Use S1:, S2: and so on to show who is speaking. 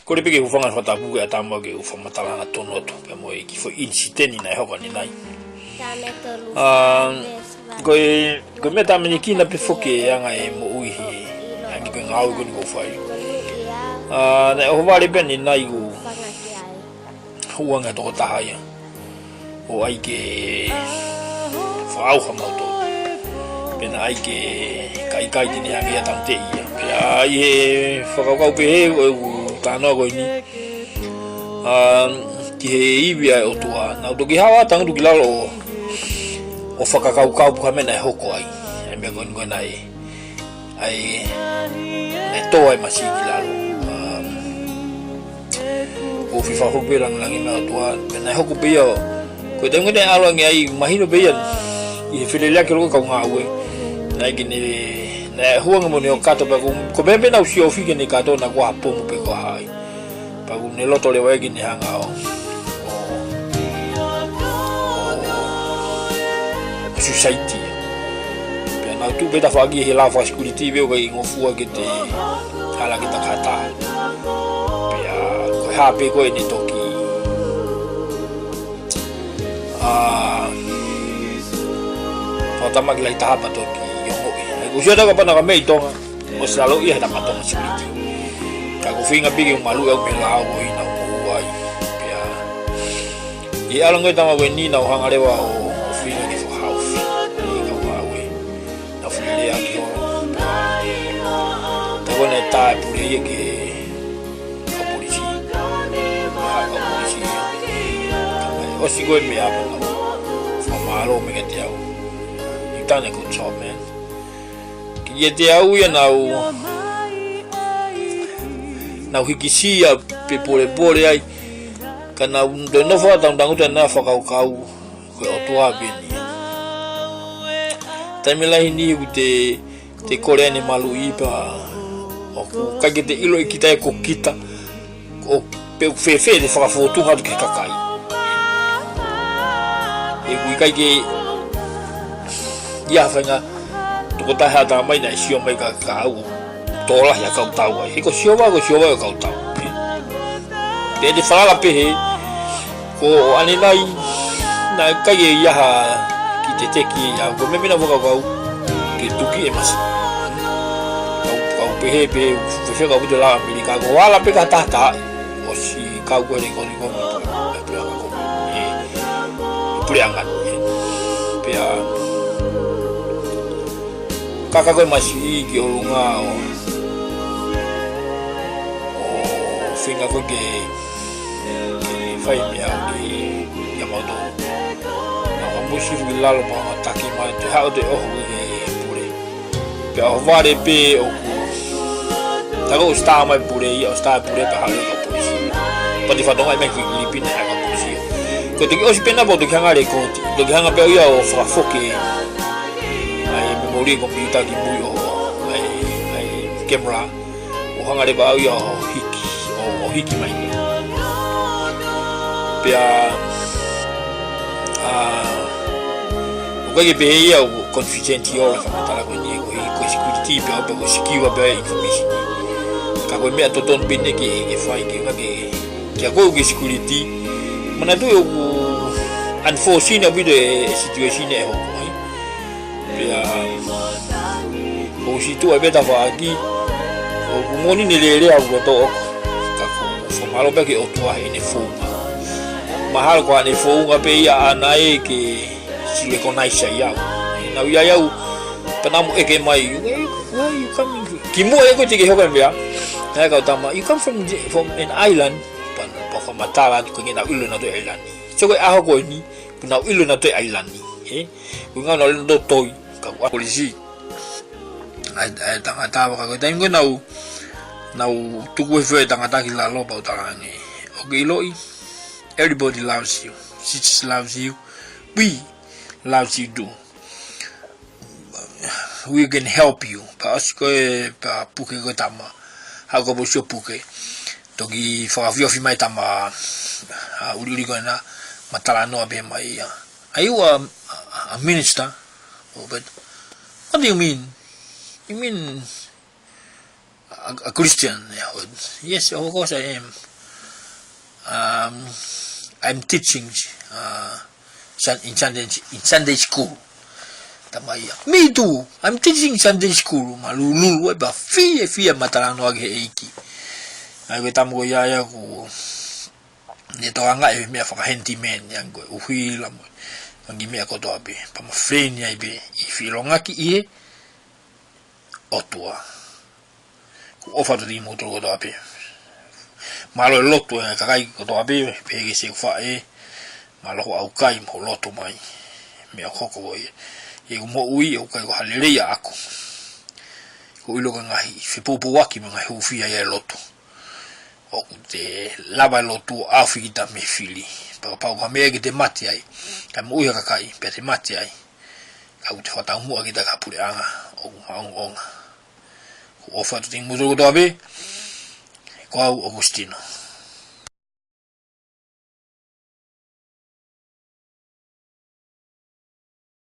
S1: ko le peke ufanga fa tapu ke atama ke ufa matala na tono to pe mo ki fo incident ni na ho ni nai ko meta me ki na pe foke anga e mo ui angi ko ngau ko ko fai na ho vale ben ni nai go huanga to ta ya o ai ke fa au ha moto ben ai ke kai ni angi ya tante ya pe ai fa ka pe ta no ko ni ki ibi o tua na do ki hawa tang do ki lalo o whakakau puka mena e hoko ai me ko nai ai ne to ai masi ki lalo o fifa ho be lang langi na tua mena hoko be yo ko te ngene alo ngi ai mahino be yan I filelia ke ro ka nga we na ki ni na huanga mo ni o kato pa ko be na usi o fi ke ni kato na kwa po mo pe ko hai pa ku ne loto le wa ki ni hanga o society pe na tu beta fagi he la fa security be o ga ngo fu ke te ala ki ta kata pe ko ha pe ko ni toki tama ki ta pa toki yo ko sia da ka pa na ka mei tonga o sa lo ia ta pa tonga security ka ko finga bigi malu e me la o ina o ai pe I ala ngai tama we ni na hanga lewa o finga ni for house ni ka we na fili ya ki ta ko ne ta puri ye ke a polisi o si go me apa na fa malo me ke tiao I tane ko job man ki ye tiao ya na hikisi ya pe pole ai kana do no fa tang uta na fa kau ko otua beni tamila hini te kore ni malu ipa o ka te ilo kita ko kita o pe fe de fa foto ha ke kakai e kui kai ke ya fa nga to ta ha ta mai na sio mai ka au tola ya kau tau ai ko sio wa kau tau de fala pe ko ani nai na kai ya ha ki te ki ya ko me na voka ko ki tuki e mas kau pe fe ka bu la amerika ko wala pe ka ta o si kau ko ni ko purianga pe a kaka ko masi ki o lunga o finga ko ke fai mi a ya modo na mushi vilalo pa ataki ma te ha de o ke pure pe o vale pe o ta ko sta mai pure o sta pure pa ha ko polisi pa di fa do mai me ki Filipina ha ko polisi ko te o si pena bo de kanga le ko do kanga pe o fa foke ai memori computer ki bu o ai camera o hanga le ba o hiki mai pia o que be ia o confident yo la famata la ni ko security pia o sikiwa be information ka ko me to ton bin ke fai ke ko security mana tu o unforeseen de situation e ho pia o si tu e beta fa aki o moni ni le a to malo pe ke o tua ine fu mahal ko ane fu nga pe ya anai ke si le konai sa ya na ya panamu e ke mai where you coming ki mo e ko te ke hokan bia na ka tama you come from an island pa fa matala ko ngina ulo na to island so ko a ko ni na ulo na to island ni ko nga no do toy ka polisi ai ta ka ta ngo na tu ko fe tangata ki la lo pa utangani okay loi everybody loves you she loves you we loves you too we can help you parce que pa puke ko tama ha ko bo sho puke to ki fa fi mai tama uli ko na matala no be mai are you a minister but what do you mean a Christian. Yes, of course I am. I'm teaching in Sunday school. Me too. I'm teaching Sunday school. Malulu weba fia matalano age eiki. Ai we tamu ya ku ne to anga e me fa handyman yango uhila mo. Ngi me ko to abe pa ma freni ai be I filonga ki e otua. Ku ofa to di moto ko to abe. Malo loto e kai ko to abe pe se fa e malo au kai mo loto mai. Me ko ko e mo ui o kai ko halele ya ako. Ko ilo ka ngai fi popo waki mga hufia ya loto. O te lava loto afita me fili. Pa ka me ke te mati ai. Ka mo ia ka kai pe te mati ai. Ka te fata mu aki ta ka pure anga o maonga. Ko ofa to ting mo to abe. Ko Agustino.